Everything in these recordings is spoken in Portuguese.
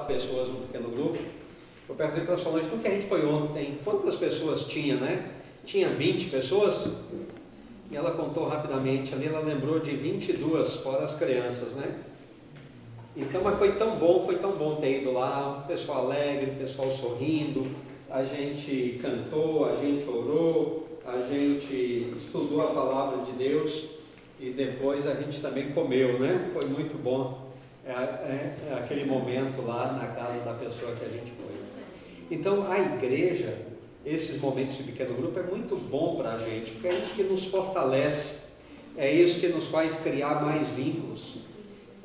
pessoas no pequeno grupo. Eu perguntei para a Solange, no que a gente foi ontem, quantas pessoas tinha, né? Tinha 20 pessoas? E ela contou rapidamente ali, ela lembrou de 22, fora as crianças, né? Então, mas foi tão bom ter ido lá, pessoal alegre, pessoal sorrindo, a gente cantou, a gente orou, a gente estudou a palavra de Deus e depois a gente também comeu, né? Foi muito bom aquele momento lá na casa da pessoa que a gente foi. Então, a igreja, esses momentos de pequeno grupo é muito bom para a gente, porque é isso que nos fortalece, é isso que nos faz criar mais vínculos.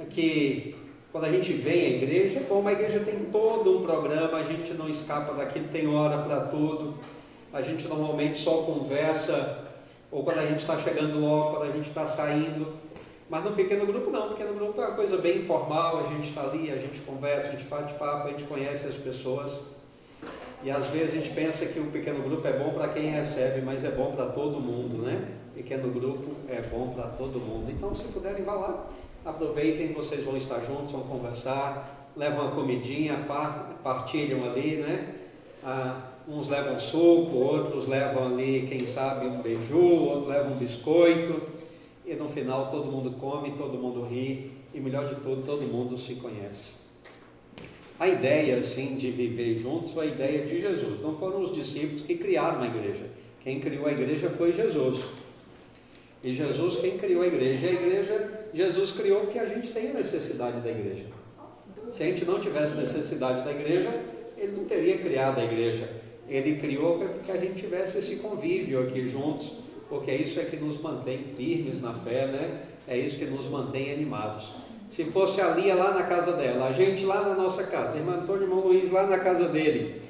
Que quando a gente vem à igreja, é bom, a igreja tem todo um programa, a gente não escapa daquilo, tem hora para tudo, a gente normalmente só conversa, ou quando a gente está chegando logo, quando a gente está saindo, mas no pequeno grupo não, no pequeno grupo é uma coisa bem informal, a gente está ali, a gente conversa, a gente faz papo, a gente conhece as pessoas. E às vezes a gente pensa que o pequeno grupo é bom para quem recebe, mas é bom para todo mundo, né? Pequeno grupo é bom para todo mundo. Então, se puderem, vá lá, aproveitem, vocês vão estar juntos, vão conversar, levam uma comidinha, partilham ali, né? Uns levam suco, outros levam ali, quem sabe, um beiju, outros levam um biscoito. E no final todo mundo come, todo mundo ri e, melhor de tudo, todo mundo se conhece. A ideia, assim, de viver juntos foi a ideia de Jesus. Não foram os discípulos que criaram a igreja. Quem criou a igreja foi Jesus. E Jesus quem criou a igreja. Jesus criou porque a gente tem a necessidade da igreja. Se a gente não tivesse necessidade da igreja, ele não teria criado a igreja. Ele criou porque a gente tivesse esse convívio aqui juntos, porque isso é que nos mantém firmes na fé, né? É isso que nos mantém animados. Se fosse a Lia lá na casa dela, a gente lá na nossa casa, irmão Antônio e irmão Luiz lá na casa dele,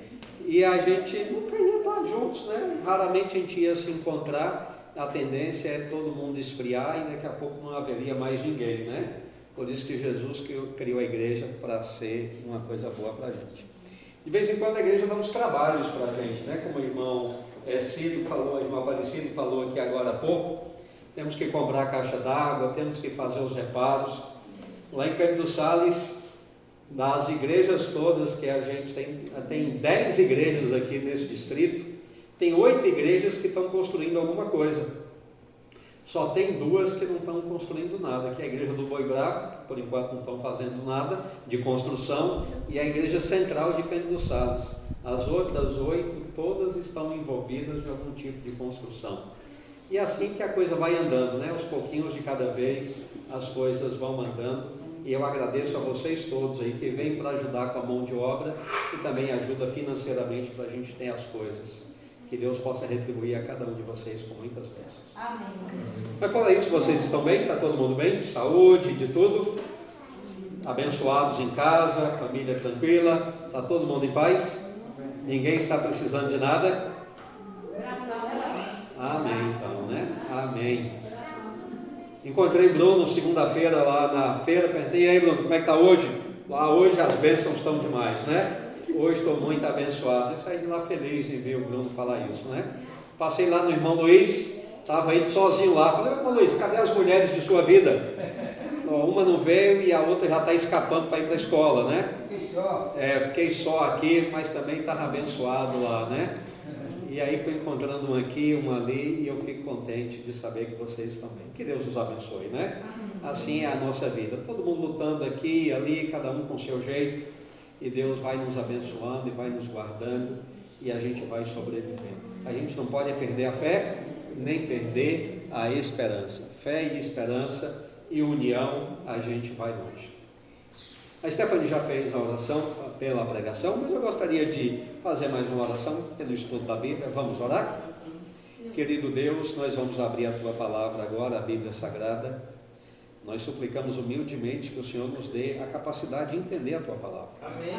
e a gente nunca ia estar juntos, né? Raramente a gente ia se encontrar, a tendência é todo mundo esfriar e daqui a pouco não haveria mais ninguém, né? Por isso que Jesus criou a igreja para ser uma coisa boa para a gente. De vez em quando a igreja dá uns trabalhos para a gente, né? Como o irmão Cido falou, o irmão Aparecido falou aqui agora há pouco, temos que comprar a caixa d'água, temos que fazer os reparos. Lá em Cândido Sales, das igrejas todas que a gente tem 10 igrejas aqui nesse distrito, tem 8 igrejas que estão construindo alguma coisa. Só tem 2 que não estão construindo nada, que é a igreja do Boi Bravo, que por enquanto não estão fazendo nada de construção, e a igreja central de Cândido Sales. As outras 8, todas estão envolvidas em algum tipo de construção. E é assim que a coisa vai andando, né? Aos pouquinhos de cada vez as coisas vão andando. E eu agradeço a vocês todos aí que vêm para ajudar com a mão de obra e também ajuda financeiramente para a gente ter as coisas. Que Deus possa retribuir a cada um de vocês com muitas bênçãos. Amém. Mas fala isso, vocês estão bem? Está todo mundo bem? Saúde, de tudo? Abençoados em casa, família tranquila? Está todo mundo em paz? Ninguém está precisando de nada? Amém, então, né? Amém. Encontrei Bruno segunda-feira lá na feira, perguntei, e aí Bruno, como é que está hoje? Lá hoje as bênçãos estão demais, né? Hoje estou muito abençoado. Eu saí de lá feliz em ver o Bruno falar isso, né? Passei lá no irmão Luiz, estava ele sozinho lá. Falei, irmão Luiz, cadê as mulheres de sua vida? Uma não veio e a outra já está escapando para ir para a escola, né? Fiquei só aqui, mas também estava abençoado lá, né? E aí fui encontrando uma aqui, uma ali, e eu fico contente de saber que vocês estão bem. Que Deus os abençoe, né? Assim é a nossa vida. Todo mundo lutando aqui, ali, cada um com o seu jeito, e Deus vai nos abençoando e vai nos guardando, e a gente vai sobrevivendo. A gente não pode perder a fé, nem perder a esperança. Fé e esperança e união, a gente vai longe. A Stephanie já fez a oração pela pregação, mas eu gostaria de fazer mais uma oração pelo estudo da Bíblia. Vamos orar? Querido Deus, nós vamos abrir a Tua palavra agora, a Bíblia Sagrada. Nós suplicamos humildemente que o Senhor nos dê a capacidade de entender a Tua palavra. Amém.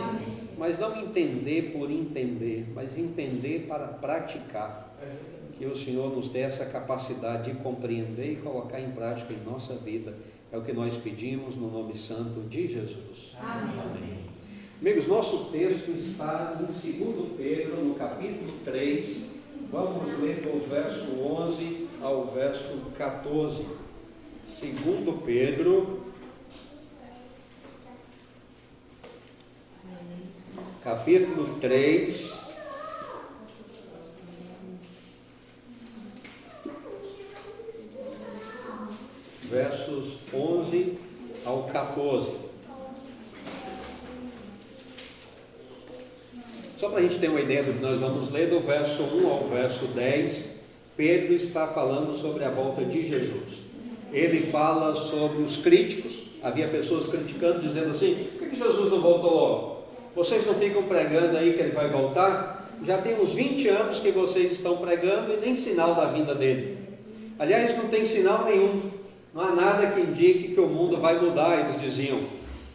Mas não entender por entender, mas entender para praticar. Que o Senhor nos dê essa capacidade de compreender e colocar em prática em nossa vida. É o que nós pedimos no nome santo de Jesus. Amém. Amém. Amigos, nosso texto está em 2 Pedro, no capítulo 3. Vamos ler do verso 11 ao verso 14. 2 Pedro, capítulo 3, versos 11 ao 14. Só para a gente ter uma ideia do que nós vamos ler, do verso 1 ao verso 10, Pedro está falando sobre a volta de Jesus. Ele fala sobre os críticos. Havia pessoas criticando, dizendo assim: por que Jesus não voltou logo? Vocês não ficam pregando aí que ele vai voltar? Já tem uns 20 anos que vocês estão pregando e nem sinal da vinda dele. Aliás, não tem sinal nenhum. Não há nada que indique que o mundo vai mudar, eles diziam.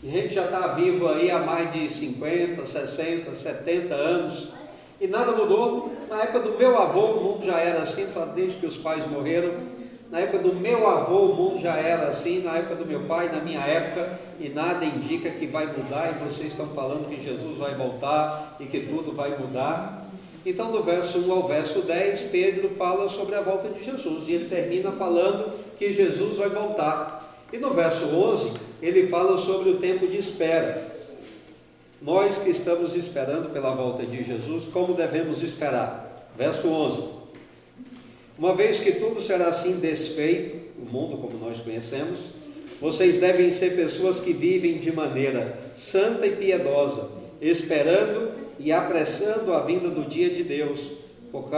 A gente já está vivo aí há mais de 50, 60, 70 anos e nada mudou. Na época do meu avô o mundo já era assim, desde que os pais morreram. Na época do meu avô o mundo já era assim, na época do meu pai, na minha época, e nada indica que vai mudar, e vocês estão falando que Jesus vai voltar e que tudo vai mudar. Então, do verso 1 ao verso 10, Pedro fala sobre a volta de Jesus, e ele termina falando que Jesus vai voltar. E no verso 11, ele fala sobre o tempo de espera. Nós que estamos esperando pela volta de Jesus, como devemos esperar? Verso 11: uma vez que tudo será assim desfeito, o mundo como nós conhecemos, vocês devem ser pessoas que vivem de maneira santa e piedosa, esperando e apressando a vinda do dia de Deus. Por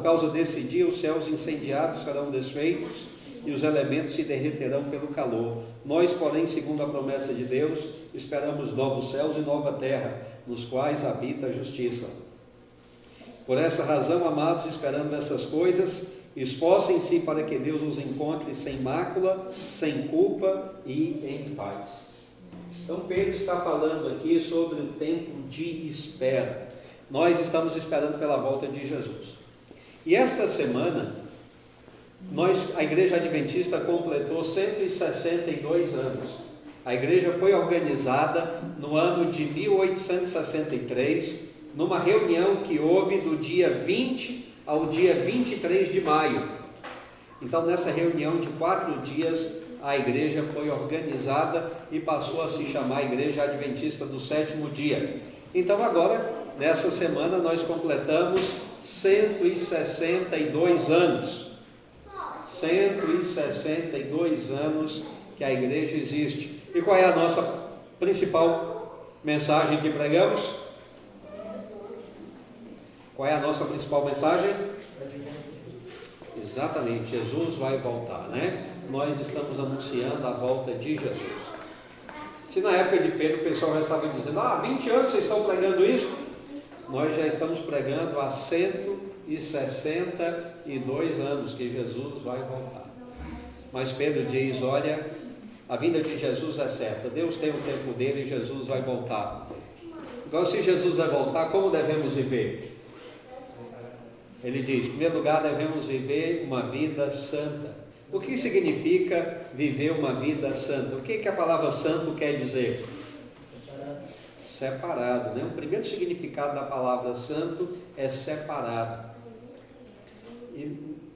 causa desse dia, os céus incendiados serão desfeitos e os elementos se derreterão pelo calor. Nós, porém, segundo a promessa de Deus, esperamos novos céus e nova terra, nos quais habita a justiça. Por essa razão, amados, esperando essas coisas, esforcem-se para que Deus os encontre sem mácula, sem culpa e em paz. Então Pedro está falando aqui sobre o tempo de espera. Nós estamos esperando pela volta de Jesus. E esta semana, a Igreja Adventista completou 162 anos. A igreja foi organizada no ano de 1863, numa reunião que houve do dia 20 ao dia 23 de maio. Então, nessa reunião de 4 dias, a igreja foi organizada e passou a se chamar Igreja Adventista do Sétimo Dia. Então, agora, nessa semana, nós completamos 162 anos. 162 anos que a igreja existe. E qual é a nossa principal mensagem que pregamos? Qual é a nossa principal mensagem? Exatamente, Jesus vai voltar, né? Nós estamos anunciando a volta de Jesus. Se na época de Pedro o pessoal já estava dizendo: 20 anos vocês estão pregando isso, nós já estamos pregando há 162 anos que Jesus vai voltar. Mas Pedro diz: olha, a vinda de Jesus é certa, Deus tem o tempo dele e Jesus vai voltar. Então, se Jesus vai voltar, como devemos viver? Ele diz: em primeiro lugar, devemos viver uma vida santa. O que significa viver uma vida santa? O que a palavra santo quer dizer? Separado, né? O primeiro significado da palavra santo é separado.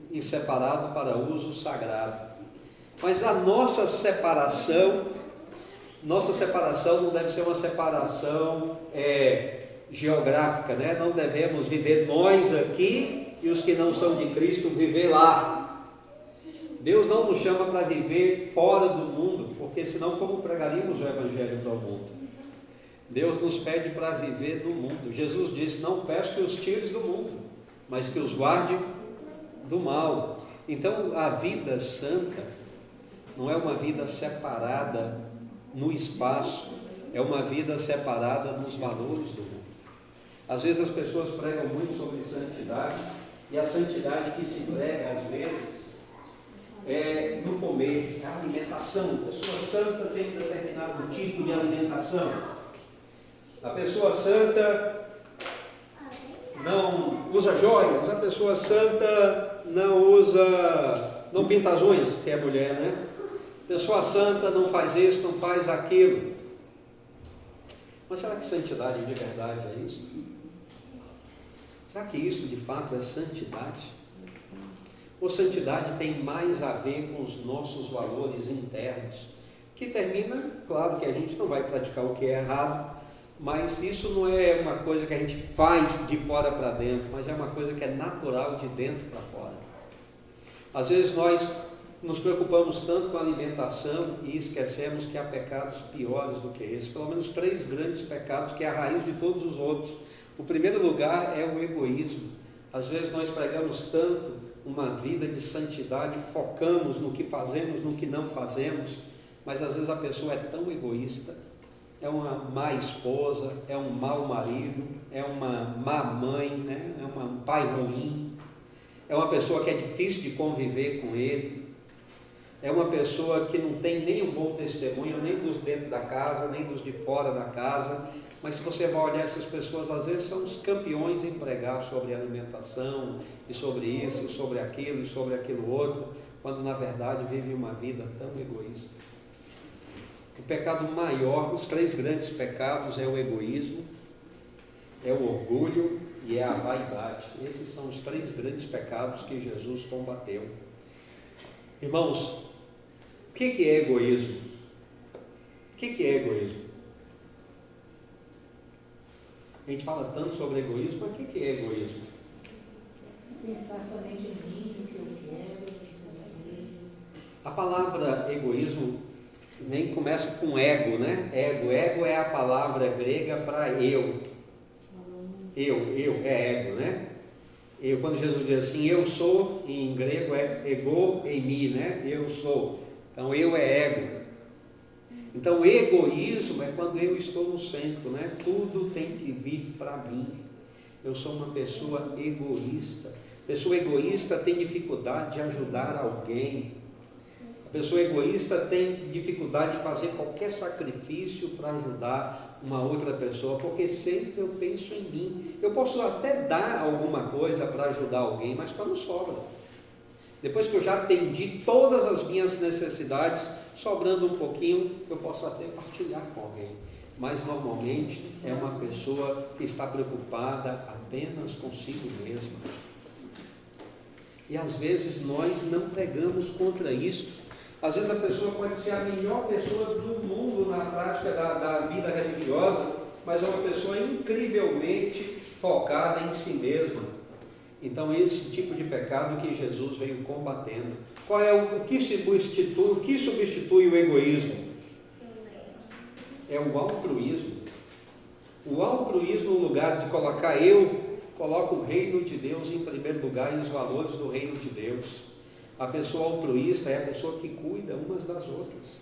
E separado para uso sagrado. Mas a nossa separação não deve ser uma separação geográfica, né? Não devemos viver nós aqui e os que não são de Cristo viver lá. Deus não nos chama para viver fora do mundo, porque senão como pregaríamos o Evangelho para o mundo? Deus nos pede para viver no mundo. Jesus disse: não peço que os tires do mundo, mas que os guarde do mal. Então a vida santa não é uma vida separada no espaço, é uma vida separada nos valores do mundo. Às vezes as pessoas pregam muito sobre santidade, e a santidade que se prega às vezes é no comer, a alimentação. A pessoa santa tem um determinado tipo de alimentação. A pessoa santa não usa joias, a pessoa santa não pinta as unhas, se é mulher, né? A pessoa santa não faz isso, não faz aquilo. Mas será que santidade de verdade é isso? Será que isso de fato é santidade? Ou santidade tem mais a ver com os nossos valores internos, que termina, claro que a gente não vai praticar o que é errado, Mas isso não é uma coisa que a gente faz de fora para dentro, mas é uma coisa que é natural de dentro para fora. Às vezes nós nos preocupamos tanto com a alimentação e esquecemos que há pecados piores do que esse. Pelo menos 3 grandes pecados que é a raiz de todos os outros. O primeiro lugar é o egoísmo. Às vezes nós pregamos tanto uma vida de santidade, focamos no que fazemos, no que não fazemos, mas às vezes a pessoa é tão egoísta, é uma má esposa, é um mau marido, é uma má mãe, né? É um pai ruim, é uma pessoa que é difícil de conviver com ele, é uma pessoa que não tem nem um bom testemunho, nem dos dentro da casa, nem dos de fora da casa. Mas se você vai olhar essas pessoas, às vezes são os campeões em pregar sobre alimentação, e sobre isso, e sobre aquilo, e sobre aquilo outro, quando na verdade vivem uma vida tão egoísta. O pecado maior, os 3 grandes pecados é o egoísmo, é o orgulho e é a vaidade. Esses são os 3 grandes pecados que Jesus combateu. Irmãos, o que é egoísmo? O que é egoísmo? A gente fala tanto sobre egoísmo, mas o que é egoísmo? Pensar somente em mim, o que eu quero, o que eu desejo. A palavra egoísmo começa com ego, né? Ego é a palavra grega para eu. Eu é ego, né? Quando Jesus diz assim, eu sou, em grego é ego eimi, né? Eu sou. Então eu é ego. Então egoísmo é quando eu estou no centro, né? Tudo tem que vir para mim. Eu sou uma pessoa egoísta. Pessoa egoísta tem dificuldade de ajudar alguém. A pessoa egoísta tem dificuldade de fazer qualquer sacrifício para ajudar uma outra pessoa, porque sempre eu penso em mim. Eu posso até dar alguma coisa para ajudar alguém, mas quando sobra. Depois que eu já atendi todas as minhas necessidades, sobrando um pouquinho, eu posso até partilhar com alguém. Mas normalmente é uma pessoa que está preocupada apenas consigo mesma. E às vezes nós não pregamos contra isso. Às vezes a pessoa pode ser a melhor pessoa do mundo na prática da vida religiosa, mas é uma pessoa incrivelmente focada em si mesma. Então esse tipo de pecado que Jesus veio combatendo. Qual é o que substitui o egoísmo? É o altruísmo. O altruísmo, no lugar de colocar coloca o reino de Deus em primeiro lugar e os valores do reino de Deus. A pessoa altruísta é a pessoa que cuida umas das outras.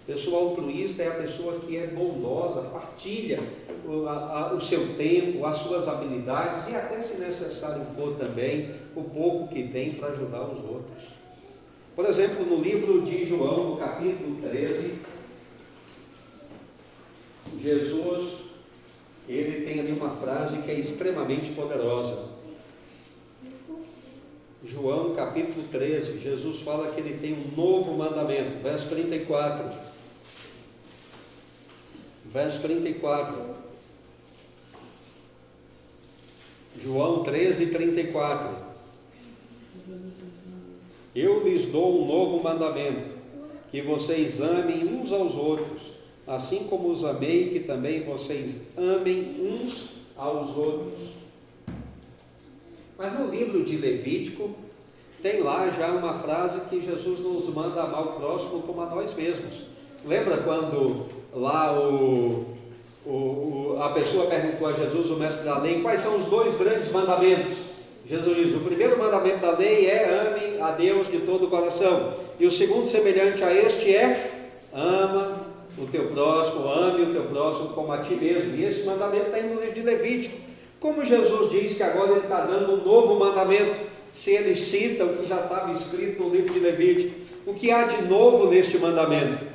A pessoa altruísta é a pessoa que é bondosa, partilha o seu tempo, as suas habilidades e até, se necessário for também, o pouco que tem para ajudar os outros. Por exemplo, no livro de João, no capítulo 13, Jesus, ele tem ali uma frase que é extremamente poderosa. João capítulo 13, Jesus fala que ele tem um novo mandamento, verso 34. Verso 34. João 13, 34. Eu lhes dou um novo mandamento, que vocês amem uns aos outros, assim como os amei, que também vocês amem uns aos outros. Mas no livro de Levítico, tem lá já uma frase que Jesus nos manda amar o próximo como a nós mesmos. Lembra quando lá a pessoa perguntou a Jesus, o mestre da lei, quais são os 2 grandes mandamentos? Jesus diz, o primeiro mandamento da lei é ame a Deus de todo o coração. E o segundo, semelhante a este, é ama o teu próximo, ame o teu próximo como a ti mesmo. E esse mandamento está aí no livro de Levítico. Como Jesus diz que agora ele está dando um novo mandamento, se ele cita o que já estava escrito no livro de Levítico, o que há de novo neste mandamento?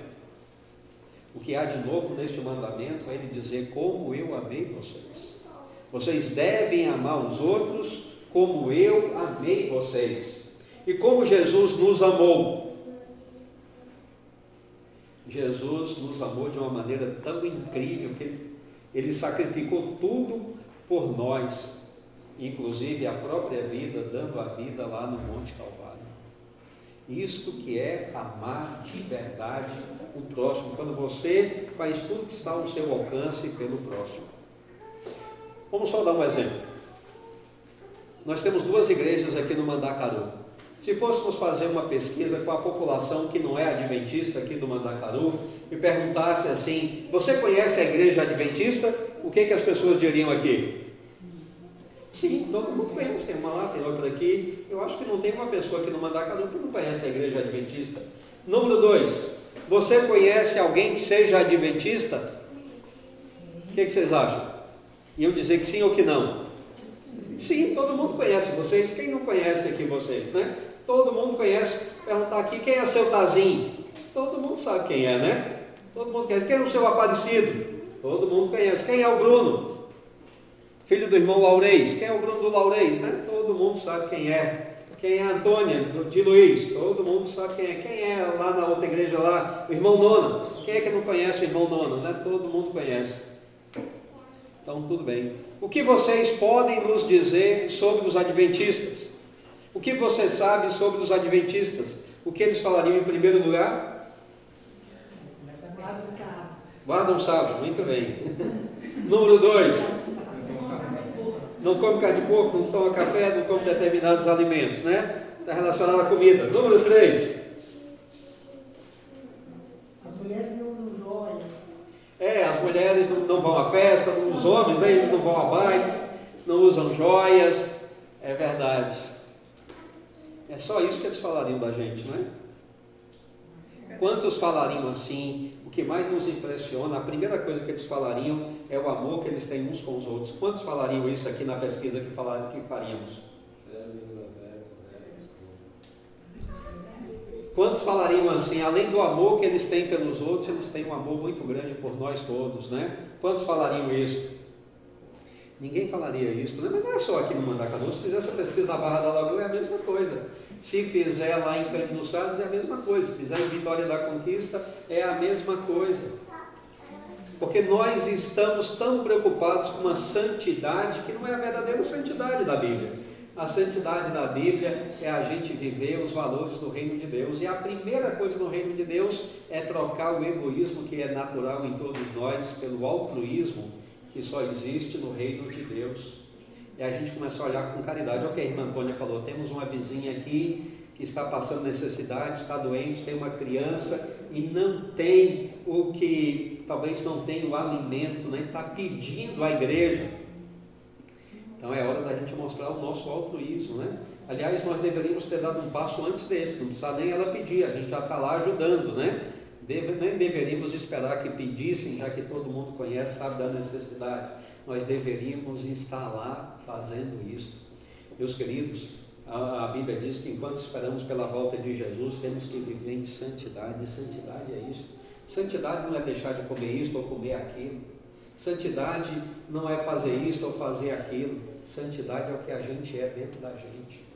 O que há de novo neste mandamento é ele dizer, como eu amei vocês. Vocês devem amar os outros como eu amei vocês. E como Jesus nos amou? Jesus nos amou de uma maneira tão incrível que ele sacrificou tudo por nós, inclusive a própria vida, dando a vida lá no Monte Calvário. Isto que é amar de verdade o próximo, quando você faz tudo que está ao seu alcance pelo próximo. Vamos só dar um exemplo. Nós temos 2 igrejas aqui no Mandacaru. Se fôssemos fazer uma pesquisa com a população que não é adventista aqui do Mandacaru e perguntasse assim: você conhece a igreja adventista? O que as pessoas diriam aqui? Sim, todo mundo conhece, tem uma lá, tem outra aqui. Eu acho que não tem uma pessoa aqui no Mandacaru que não conhece a igreja adventista. Número 2, você conhece alguém que seja adventista? O que vocês acham? Iam dizer que sim ou que não? Sim, todo mundo conhece vocês. Quem não conhece aqui vocês, né? Todo mundo conhece. Perguntar aqui, quem é seu Tazinho? Todo mundo sabe quem é, né? Todo mundo conhece. Quem é o seu Aparecido? Todo mundo conhece. Quem é o Bruno? Filho do irmão Laurez. Quem é o Bruno do Laurez, né? Todo mundo sabe quem é. Quem é a Antônia de Luiz? Todo mundo sabe quem é. Quem é lá na outra igreja lá? O irmão Nona. Quem é que não conhece o irmão Nona, né? Todo mundo conhece. Então, tudo bem. O que vocês podem nos dizer sobre os adventistas? O que você sabe sobre os adventistas? O que eles falariam em primeiro lugar? Guardam o sábado, muito bem. Número 2, não come carne de porco, não toma café, não come determinados alimentos, né? Está relacionado à comida. Número 3, as mulheres não usam joias. as mulheres não vão à festa, os homens, né, eles não vão a bailes, não usam joias. É verdade. É só isso que eles falariam da gente, não é? Quantos falariam assim? O que mais nos impressiona, a primeira coisa que eles falariam é o amor que eles têm uns com os outros. Quantos falariam isso aqui na pesquisa que faríamos? 0,005. Quantos falariam assim, além do amor que eles têm pelos outros, eles têm um amor muito grande por nós todos, né? Quantos falariam isso? Ninguém falaria isso, né? Mas não é só aqui no Mandacaru. Se fizer essa pesquisa na Barra da Lagoa é a mesma coisa. Se fizer lá em Cândido dos Salles é a mesma coisa. Se fizer em Vitória da Conquista é a mesma coisa. Porque nós estamos tão preocupados com uma santidade que não é a verdadeira santidade da Bíblia. A santidade da Bíblia é a gente viver os valores do reino de Deus. E a primeira coisa no reino de Deus é trocar o egoísmo que é natural em todos nós pelo altruísmo que só existe no reino de Deus. E a gente começa a olhar com caridade. Olha o que a irmã Antônia falou: temos uma vizinha aqui que está passando necessidade, está doente, tem uma criança e não tem o que, talvez não tenha o alimento, né? Está pedindo à igreja. Então é hora da gente mostrar o nosso altruísmo, né? Aliás, nós deveríamos ter dado um passo antes desse, não precisa nem ela pedir, a gente já está lá ajudando, né? Nem deveríamos esperar que pedissem, já que todo mundo conhece, sabe da necessidade. Nós deveríamos estar lá fazendo isso. Meus queridos, a Bíblia diz que enquanto esperamos pela volta de Jesus, temos que viver em santidade. E santidade é isso. Santidade não é deixar de comer isto ou comer aquilo. Santidade não é fazer isto ou fazer aquilo. Santidade é o que a gente é dentro da gente.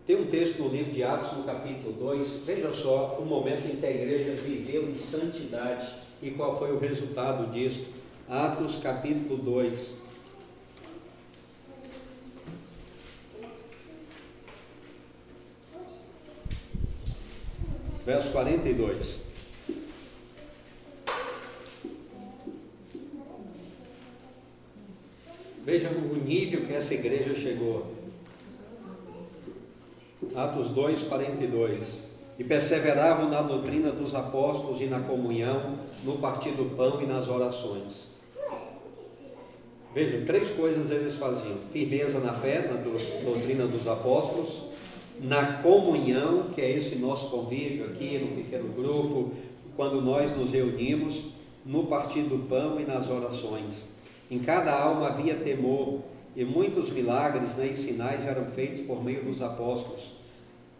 Tem um texto no livro de Atos, no capítulo 2, veja só o momento em que a igreja viveu em santidade e qual foi o resultado disso. Atos, capítulo 2. Verso 42. Veja o nível que essa igreja chegou. Atos 2, 42. E perseveravam na doutrina dos apóstolos e na comunhão, no partir do pão e nas orações. Vejam, 3 coisas eles faziam: firmeza na fé, na doutrina dos apóstolos, na comunhão, que é esse nosso convívio aqui no pequeno grupo, quando nós nos reunimos, no partir do pão e nas orações. Em cada alma havia temor, e muitos milagres, né, e sinais eram feitos por meio dos apóstolos.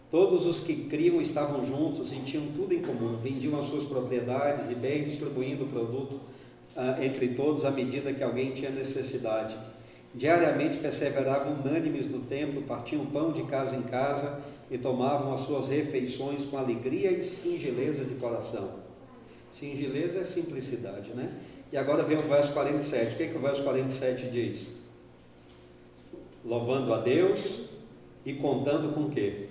Todos os que criam estavam juntos e tinham tudo em comum, vendiam as suas propriedades e bens, distribuindo o produto entre todos à medida que alguém tinha necessidade. Diariamente perseveravam unânimes no templo, partiam pão de casa em casa e tomavam as suas refeições com alegria e singeleza de coração. Singeleza é simplicidade, né? E agora vem o verso 47. O que o verso 47 diz? Louvando a Deus e contando com o quê?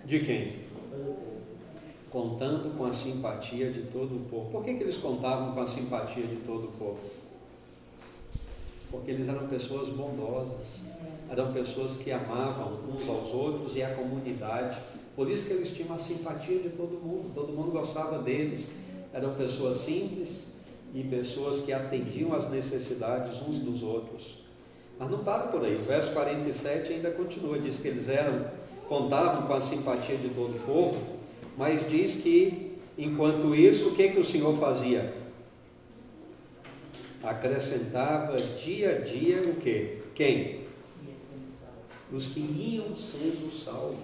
De quem? Contando com a simpatia de todo o povo. Por que eles contavam com a simpatia de todo o povo? Porque eles eram pessoas bondosas, eram pessoas que amavam uns aos outros e a comunidade. Por isso que eles tinham a simpatia de todo mundo gostava deles. Eram pessoas simples e pessoas que atendiam às necessidades uns dos outros. Mas não para por aí, o verso 47 ainda continua, diz que eles contavam com a simpatia de todo o povo, mas diz que, enquanto isso, o que o Senhor fazia? Acrescentava dia a dia o quê? Quem? Os que iam sendo salvos.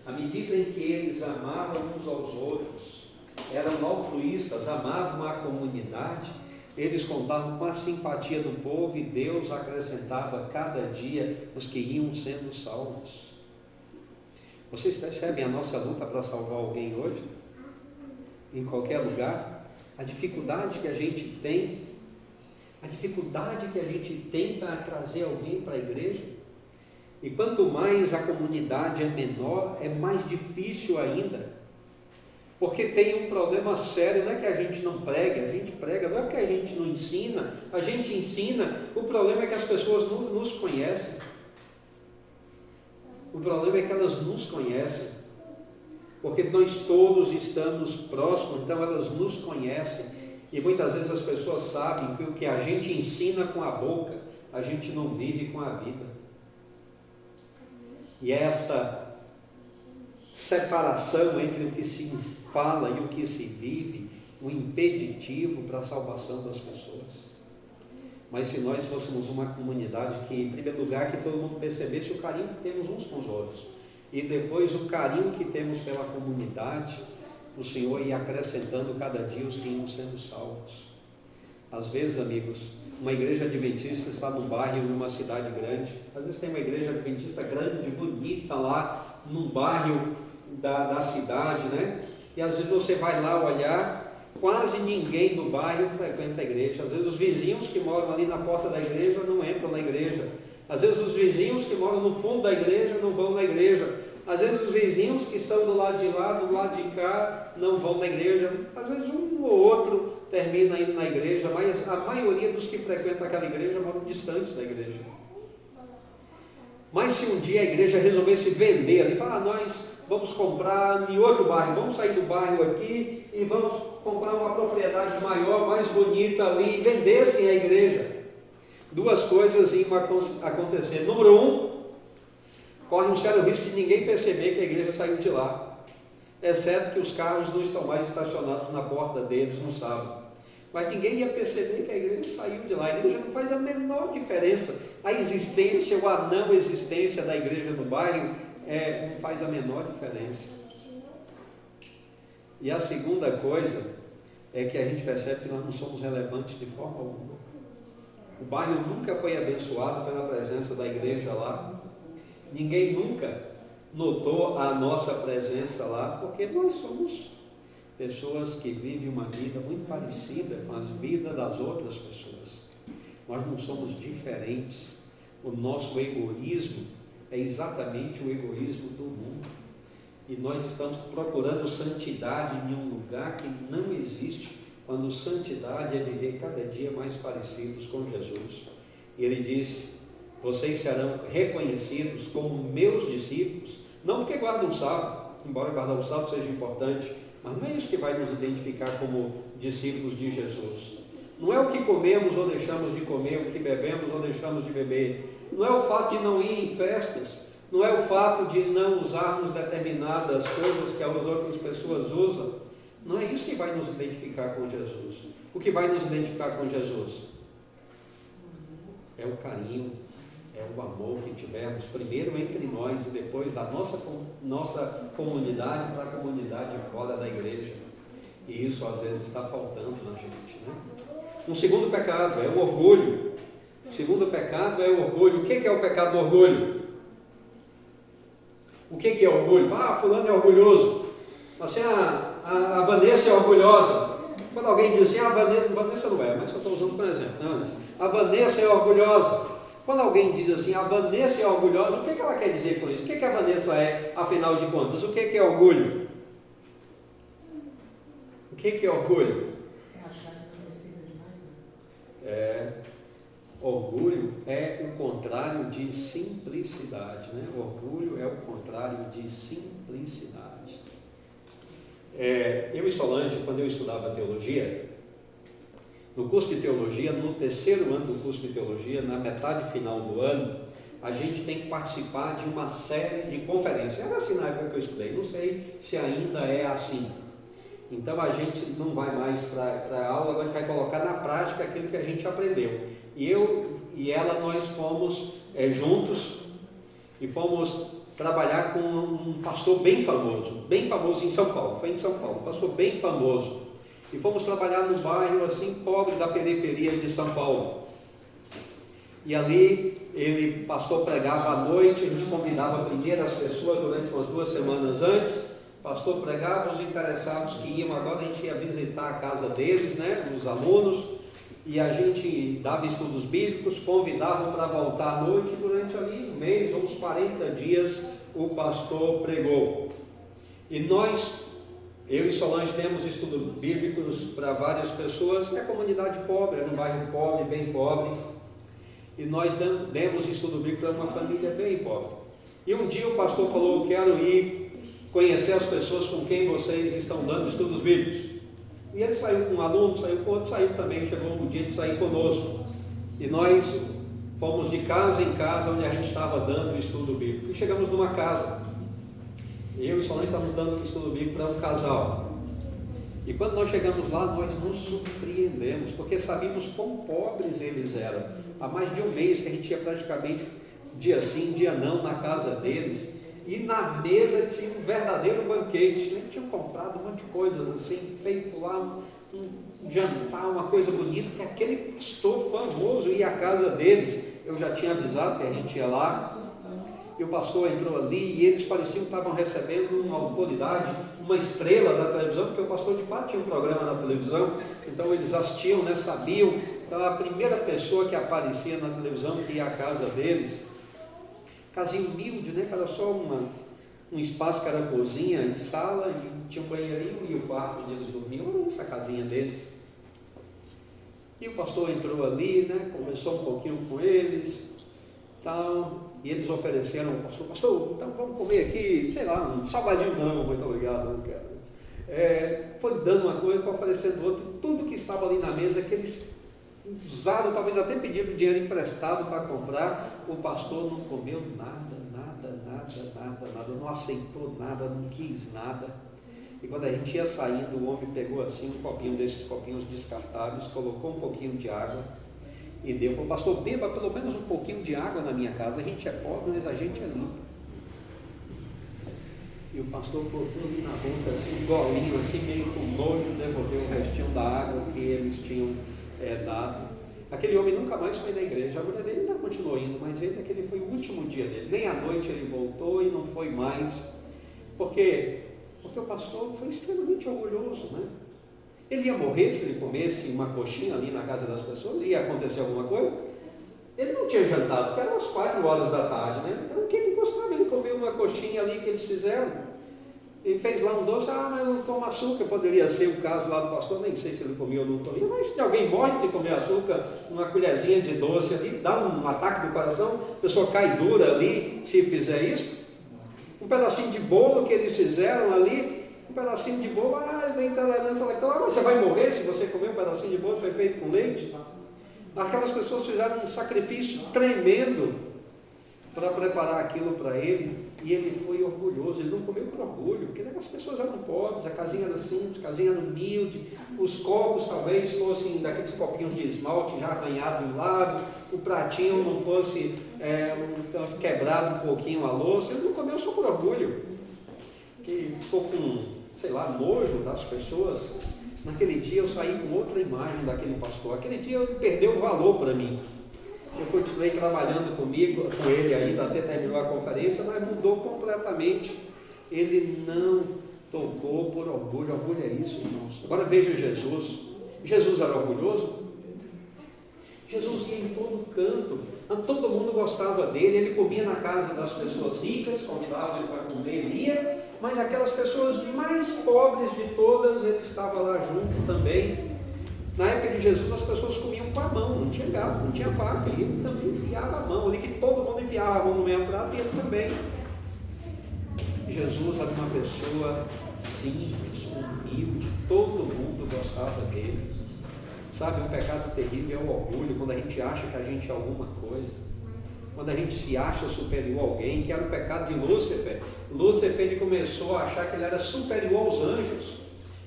À medida em que eles amavam uns aos outros, eram altruístas, amavam a comunidade, eles contavam com a simpatia do povo e Deus acrescentava cada dia os que iam sendo salvos. Vocês percebem a nossa luta para salvar alguém hoje? Em qualquer lugar? A dificuldade que a gente tem para trazer alguém para a igreja. E quanto mais a comunidade é menor, é mais difícil ainda. Porque tem um problema sério, não é que a gente não prega, a gente prega, não é porque a gente não ensina, a gente ensina, o problema é que as pessoas não nos conhecem. O problema é que elas nos conhecem, porque nós todos estamos próximos, então elas nos conhecem, e muitas vezes as pessoas sabem que o que a gente ensina com a boca, a gente não vive com a vida. E esta separação entre o que se fala e o que se vive, um impeditivo para a salvação das pessoas. Mas se nós fôssemos uma comunidade que, em primeiro lugar, que todo mundo percebesse o carinho que temos uns com os outros, e depois o carinho que temos pela comunidade, o Senhor ia acrescentando cada dia os que iam sendo salvos. Às vezes, amigos, uma igreja adventista está num bairro, numa cidade grande. Às vezes tem uma igreja adventista grande, bonita lá, num bairro da cidade, né? E às vezes você vai lá olhar, quase ninguém do bairro frequenta a igreja. Às vezes os vizinhos que moram ali na porta da igreja não entram na igreja. Às vezes os vizinhos que moram no fundo da igreja não vão na igreja. Às vezes os vizinhos que estão do lado de lá, do lado de cá, não vão na igreja. Às vezes um ou outro termina indo na igreja, mas a maioria dos que frequentam aquela igreja moram distantes da igreja. Mas se um dia a igreja resolvesse vender ali, falar, nós vamos comprar em outro bairro, vamos sair do bairro aqui e vamos comprar uma propriedade maior, mais bonita ali, e vendessem a igreja, duas coisas iam acontecer. Número um, corre um sério risco de ninguém perceber que a igreja saiu de lá, exceto que os carros não estão mais estacionados na porta deles no sábado. Mas ninguém ia perceber que a igreja saiu de lá. A igreja não faz a menor diferença. A existência ou a não existência da igreja no bairro não faz a menor diferença. E a segunda coisa é que a gente percebe que nós não somos relevantes de forma alguma. O bairro nunca foi abençoado pela presença da igreja lá. Ninguém nunca notou a nossa presença lá, porque nós somos pessoas que vivem uma vida muito parecida com as vidas das outras pessoas. Nós não somos diferentes. O nosso egoísmo é exatamente o egoísmo do mundo. E nós estamos procurando santidade em um lugar que não existe, quando santidade é viver cada dia mais parecidos com Jesus. E ele diz, vocês serão reconhecidos como meus discípulos, não porque guardam o sábado, embora guardar o sábado seja importante, mas não é isso que vai nos identificar como discípulos de Jesus. Não é o que comemos ou deixamos de comer, o que bebemos ou deixamos de beber. Não é o fato de não ir em festas. Não é o fato de não usarmos determinadas coisas que as outras pessoas usam. Não é isso que vai nos identificar com Jesus. O que vai nos identificar com Jesus é o carinho, é o amor que tivermos primeiro entre nós e depois da nossa comunidade para a comunidade fora da igreja. E isso às vezes está faltando na gente, né? Um segundo pecado é o orgulho. O segundo pecado é o orgulho. O que é o pecado do orgulho? O que é orgulho? Fulano é orgulhoso. Assim, a Vanessa é orgulhosa. Quando alguém diz assim, a Vanessa não é, mas eu estou usando como exemplo. Não, a Vanessa é orgulhosa. Quando alguém diz assim, a Vanessa é orgulhosa, o que ela quer dizer com isso? O que a Vanessa é, afinal de contas? O que é orgulho? O que é orgulho? É achar que não precisa de mais nada. Orgulho é o contrário de simplicidade, né? Orgulho é o contrário de simplicidade. Eu e Solange, quando eu estudava teologia, no curso de teologia, no terceiro ano do curso de teologia, na metade final do ano, a gente tem que participar de uma série de conferências. Era assim na época que eu estudei, não sei se ainda é assim. Então a gente não vai mais para a aula, agora a gente vai colocar na prática aquilo que a gente aprendeu. E eu e ela, nós fomos juntos e fomos trabalhar com um pastor bem famoso em São Paulo, foi em São Paulo, um pastor bem famoso. E fomos trabalhar num bairro assim pobre da periferia de São Paulo. E ali, pastor pregava à noite, a gente convidava primeiro as pessoas durante umas 2 semanas antes. O pastor pregava, os interessados que iam, agora a gente ia visitar a casa deles, né, dos alunos, e a gente dava estudos bíblicos, convidavam para voltar à noite, durante ali um mês ou uns 40 dias o pastor pregou. E eu e Solange demos estudos bíblicos para várias pessoas, é comunidade pobre, é um bairro pobre, bem pobre, e nós demos estudo bíblico para uma família bem pobre. E um dia o pastor falou, quero ir conhecer as pessoas com quem vocês estão dando estudos bíblicos. E ele saiu com um aluno, saiu com outro, saiu também, chegou o dia de sair conosco. E nós fomos de casa em casa onde a gente estava dando o estudo bíblico. E chegamos numa casa. Eu e Solange estávamos dando o estudo bíblico para um casal. E quando nós chegamos lá, nós nos surpreendemos, porque sabíamos quão pobres eles eram. Há mais de um mês que a gente ia praticamente dia sim, dia não na casa deles. E na mesa tinha um verdadeiro banquete, né? Tinham comprado um monte de coisas assim, feito lá um jantar, uma coisa bonita, que aquele pastor famoso ia à casa deles. Eu já tinha avisado que a gente ia lá, e o pastor entrou ali, e eles pareciam que estavam recebendo uma autoridade, uma estrela da televisão, porque o pastor de fato tinha um programa na televisão, então eles assistiam, né, sabiam. Então a primeira pessoa que aparecia na televisão que ia à casa deles, casinha humilde, né? Que era só um espaço que era cozinha e sala, e tinha um banheirinho e o quarto onde eles dormiam, era essa casinha deles. E o pastor entrou ali, né? Conversou um pouquinho com eles, tal, e eles ofereceram ao pastor, então vamos comer aqui, sei lá, um salgadinho. Não, muito obrigado, não quero. Foi dando uma coisa, foi oferecendo outra, tudo que estava ali na mesa, que eles usaram, talvez até pediram dinheiro emprestado para comprar, o pastor não comeu nada, não aceitou nada, não quis nada. E quando a gente ia saindo, o homem pegou assim um copinho desses copinhos descartáveis, colocou um pouquinho de água e deu, falou, pastor, beba pelo menos um pouquinho de água na minha casa, a gente é pobre, mas a gente é limpo. E o pastor botou ali na boca assim, um golinho assim, meio com nojo, devolveu o restinho da água que eles tinham dado. Aquele homem nunca mais foi na igreja, a mulher dele ainda continuou indo, mas aquele foi o último dia dele, nem à noite ele voltou e não foi mais, porque o pastor foi extremamente orgulhoso, né? Ele ia morrer se ele comesse uma coxinha ali na casa das pessoas, ia acontecer alguma coisa. Ele não tinha jantado, porque eram as 4 horas da tarde, né? Então o que ele gostava? Ele comeu uma coxinha ali que eles fizeram. Ele fez lá um doce, mas eu não como açúcar, poderia ser o caso lá do pastor, nem sei se ele comia ou não comia, mas se alguém morre se comer açúcar, uma colherzinha de doce ali, dá um ataque do coração, a pessoa cai dura ali se fizer isso. Um pedacinho de bolo que eles fizeram ali, um pedacinho de bolo, vem intolerância lactose, mas você vai morrer se você comer um pedacinho de bolo que foi feito com leite? Aquelas pessoas fizeram um sacrifício tremendo para preparar aquilo para ele, e ele foi orgulhoso, ele não comeu por orgulho, porque as pessoas eram pobres, a casinha era simples, a casinha era humilde, os copos talvez fossem daqueles copinhos de esmalte já arranhado do lado, o pratinho não fosse quebrado um pouquinho a louça, ele não comeu só por orgulho, que ficou com, sei lá, nojo das pessoas. Naquele dia eu saí com outra imagem daquele pastor, aquele dia ele perdeu o valor para mim. Eu continuei trabalhando com ele ainda até terminar a conferência, mas mudou completamente. Ele não tocou por orgulho. Orgulho é isso, irmãos. Agora veja Jesus. Jesus era orgulhoso? Jesus ia em todo canto, todo mundo gostava dele, ele comia na casa das pessoas ricas, convidava ele para comer, ele ia, mas aquelas pessoas mais pobres de todas, ele estava lá junto também. Na época de Jesus, as pessoas comiam com a mão, não tinha garfo, não tinha faca, e ele também enfiava a mão, ali que todo mundo enfiava a mão no mesmo prato, e ele também. Jesus era uma pessoa simples, humilde, todo mundo gostava dele. Sabe, um pecado terrível é o orgulho, quando a gente acha que a gente é alguma coisa, quando a gente se acha superior a alguém, que era o pecado de Lúcifer. Lúcifer, ele começou a achar que ele era superior aos anjos,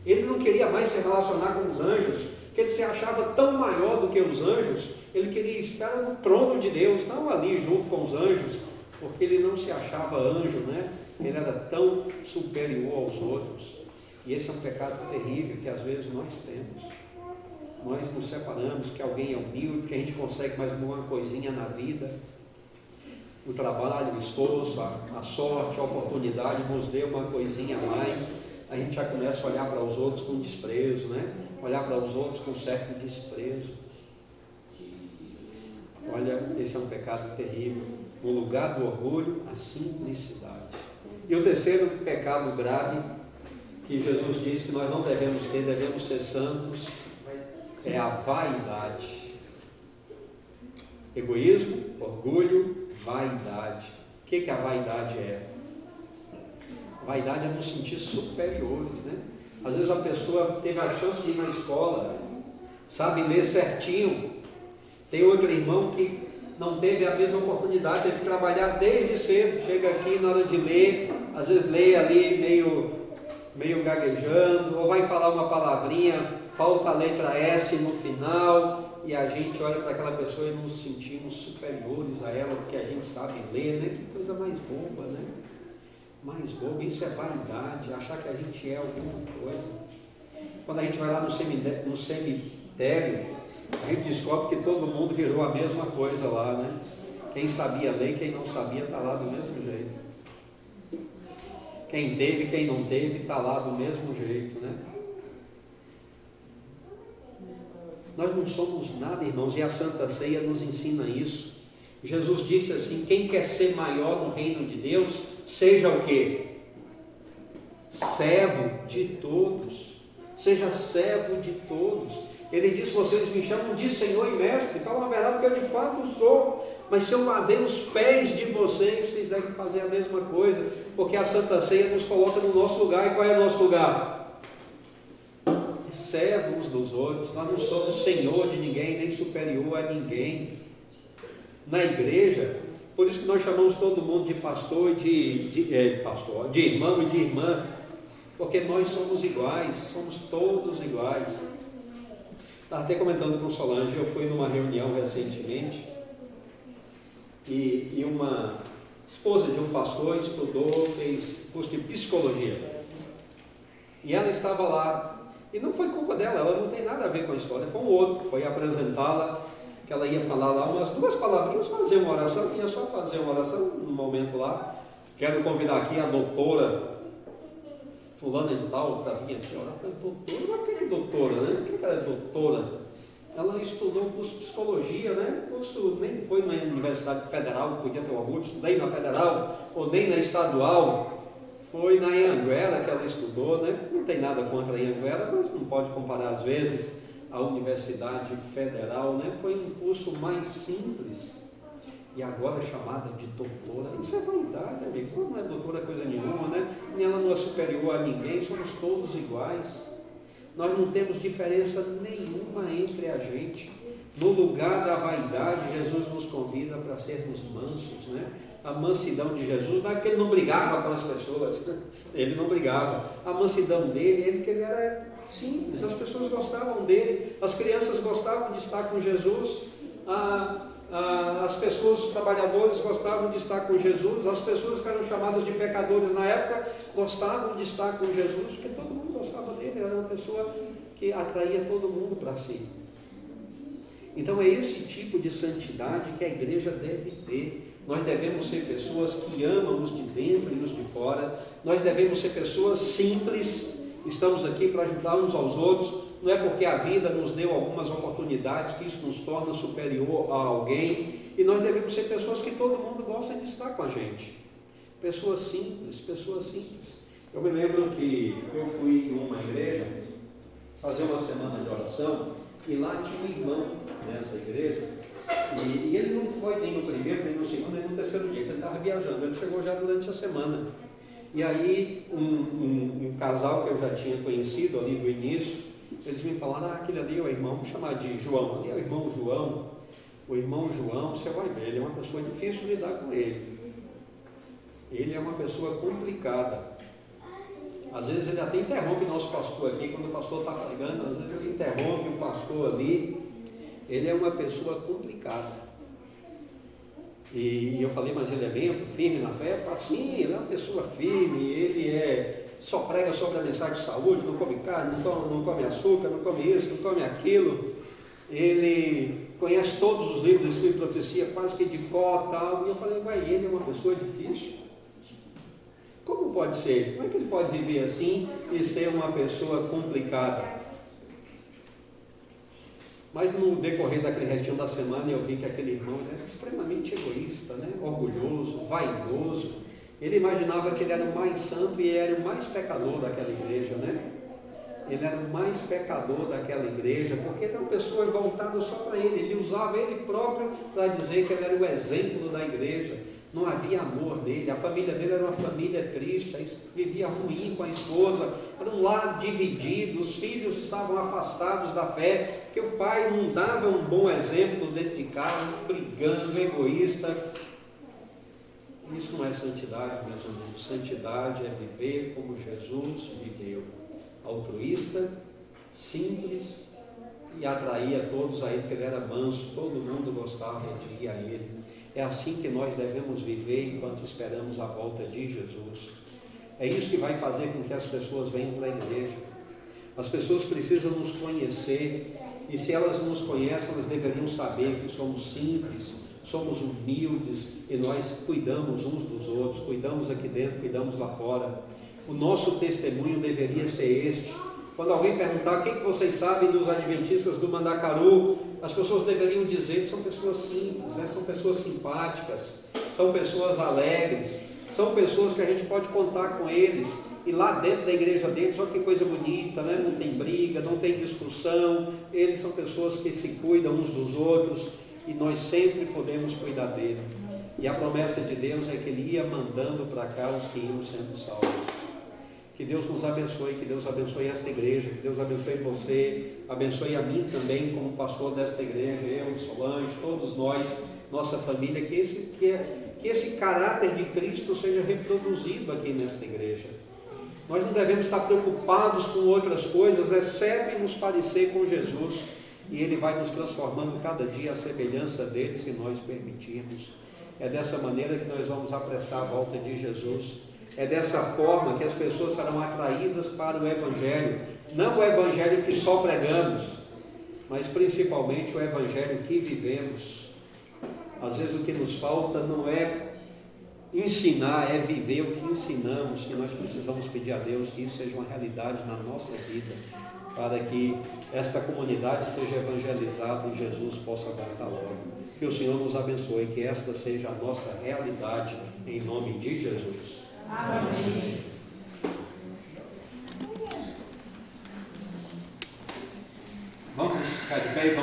ele não queria mais se relacionar com os anjos, porque ele se achava tão maior do que os anjos, ele queria estar no trono de Deus, não ali junto com os anjos, porque ele não se achava anjo, né? Ele era tão superior aos outros, e esse é um pecado terrível que às vezes nós temos. Nós nos separamos, que alguém é humilde, que a gente consegue mais uma coisinha na vida, o trabalho, o esforço, a sorte, a oportunidade nos dê uma coisinha a mais, a gente já começa a olhar para os outros com desprezo, né? Olhar para os outros com certo desprezo. Olha, esse é um pecado terrível. No lugar do orgulho, a simplicidade. E o terceiro pecado grave, que Jesus diz que nós não devemos ter, devemos ser santos, é a vaidade. Egoísmo, orgulho, vaidade. O que a vaidade é? A vaidade é nos sentir superiores, né? Às vezes a pessoa teve a chance de ir na escola, sabe ler certinho. Tem outro irmão que não teve a mesma oportunidade, teve que trabalhar desde cedo, chega aqui na hora de ler, às vezes lê ali meio gaguejando, ou vai falar uma palavrinha, falta a letra S no final, e a gente olha para aquela pessoa e nos sentimos superiores a ela, porque a gente sabe ler, né? Que coisa mais boba, né? Mais boba, isso é vaidade, achar que a gente é alguma coisa. Quando a gente vai lá no cemitério, a gente descobre que todo mundo virou a mesma coisa lá, né? Quem sabia ler, quem não sabia, está lá do mesmo jeito. Quem teve, quem não teve, está lá do mesmo jeito, né? Nós não somos nada, irmãos, e a Santa Ceia nos ensina isso. Jesus disse assim: quem quer ser maior no reino de Deus, seja o quê? Servo de todos. Seja servo de todos. Ele disse: vocês me chamam de Senhor e Mestre, falam a verdade porque eu de fato sou, mas se eu lavei os pés de vocês, vocês devem fazer a mesma coisa, porque a Santa Ceia nos coloca no nosso lugar. E qual é o nosso lugar? Servo uns dos outros. Nós não somos senhor de ninguém, nem superior a ninguém. Na igreja, por isso que nós chamamos todo mundo de pastor, de irmão e de irmã, porque nós somos iguais, somos todos iguais. Estava até comentando com Solange, eu fui numa reunião recentemente, e uma esposa de um pastor estudou, fez curso de psicologia, e ela estava lá, e não foi culpa dela, ela não tem nada a ver com a história, foi um outro, foi apresentá-la, que ela ia falar lá umas 2 palavrinhas, fazer uma oração, ia só fazer uma oração no momento lá. Quero convidar aqui a doutora fulana de tal para vir aqui orar. Doutora, não é que é doutora, né? O que ela é doutora? Ela estudou um curso de psicologia, né? O curso nem foi na Universidade Federal, podia ter orgulho, estudei na Federal, ou nem na Estadual. Foi na Anhanguera que ela estudou, né? Não tem nada contra a Anhanguera, mas não pode comparar às vezes a Universidade Federal, né? Foi um curso mais simples e agora chamada de doutora. Isso é vaidade, amigos. Não é doutora coisa nenhuma, né? Nem ela não é superior a ninguém, somos todos iguais. Nós não temos diferença nenhuma entre a gente. No lugar da vaidade, Jesus nos convida para sermos mansos, né? A mansidão de Jesus não é que ele não brigava com as pessoas, ele não brigava. A mansidão dele, que ele era simples, as pessoas gostavam dele, as crianças gostavam de estar com Jesus, as pessoas, os trabalhadores gostavam de estar com Jesus, as pessoas que eram chamadas de pecadores na época gostavam de estar com Jesus, porque todo mundo gostava dele, era uma pessoa que atraía todo mundo para si. Então é esse tipo de santidade que a igreja deve ter. Nós devemos ser pessoas que amam os de dentro e os de fora, nós devemos ser pessoas simples. Estamos aqui para ajudar uns aos outros, não é porque a vida nos deu algumas oportunidades que isso nos torna superior a alguém, e nós devemos ser pessoas que todo mundo gosta de estar com a gente. Pessoas simples, pessoas simples. Eu me lembro que eu fui em uma igreja fazer uma semana de oração, e lá tinha um irmão nessa igreja, e ele não foi nem no primeiro, nem no segundo, nem no terceiro dia, ele estava viajando, ele chegou já durante a semana. E aí um casal que eu já tinha conhecido ali do início, eles me falaram, aquele ali é o irmão, vou chamar de João, ali é o irmão João. O irmão João, você vai ver, ele é uma pessoa difícil de lidar com ele. Ele é uma pessoa complicada. Às vezes ele até interrompe nosso pastor aqui, quando o pastor está pregando, às vezes ele interrompe o pastor ali. Ele é uma pessoa complicada. E eu falei, mas ele é bem firme na fé? Eu falei, sim, ele é uma pessoa firme, ele só prega sobre a mensagem de saúde, não come carne, não come açúcar, não come isso, não come aquilo. Ele conhece todos os livros do Espírito de Profecia, quase que de cor e tal. E eu falei, ele é uma pessoa difícil. Como pode ser? Como é que ele pode viver assim e ser uma pessoa complicada? Mas no decorrer daquele restinho da semana eu vi que aquele irmão era extremamente egoísta, né? Orgulhoso, vaidoso. Ele imaginava que ele era o mais santo e era o mais pecador daquela igreja, né? Ele era o mais pecador daquela igreja, porque ele era uma pessoa voltada só para ele. Ele usava ele próprio para dizer que ele era o exemplo da igreja. Não havia amor nele, a família dele era uma família triste, vivia ruim com a esposa, era um lar dividido, os filhos estavam afastados da fé, porque o pai não dava um bom exemplo dentro de casa, brigando, egoísta. Isso não é santidade, meus amigos. Santidade é viver como Jesus viveu, altruísta, simples, e atraía todos a ele, porque ele era manso, todo mundo gostava de ir a ele. É assim que nós devemos viver enquanto esperamos a volta de Jesus. É isso que vai fazer com que as pessoas venham para a igreja. As pessoas precisam nos conhecer, e se elas nos conhecem, elas deveriam saber que somos simples, somos humildes, e nós cuidamos uns dos outros, cuidamos aqui dentro, cuidamos lá fora. O nosso testemunho deveria ser este. Quando alguém perguntar o que vocês sabem dos adventistas do Mandacaru, as pessoas deveriam dizer que são pessoas simples, né? São pessoas simpáticas, são pessoas alegres, são pessoas que a gente pode contar com eles. E lá dentro da igreja deles, olha que coisa bonita, né? Não tem briga, não tem discussão, eles são pessoas que se cuidam uns dos outros, e nós sempre podemos cuidar dele. E a promessa de Deus é que Ele ia mandando para cá os que iam sendo salvos. Que Deus nos abençoe, que Deus abençoe esta igreja, que Deus abençoe você, abençoe a mim também como pastor desta igreja, eu, Solange, todos nós, nossa família, que esse caráter de Cristo seja reproduzido aqui nesta igreja. Nós não devemos estar preocupados com outras coisas, exceto em nos parecer com Jesus, e Ele vai nos transformando cada dia à semelhança dele, se nós permitirmos. É dessa maneira que nós vamos apressar a volta de Jesus. É dessa forma que as pessoas serão atraídas para o Evangelho, não o Evangelho que só pregamos, mas principalmente o Evangelho que vivemos. Às vezes o que nos falta não é ensinar, é viver o que ensinamos, e nós precisamos pedir a Deus que isso seja uma realidade na nossa vida, para que esta comunidade seja evangelizada e Jesus possa voltar logo. Que o Senhor nos abençoe, que esta seja a nossa realidade, em nome de Jesus. Amém. Vamos ficar de pé e vamos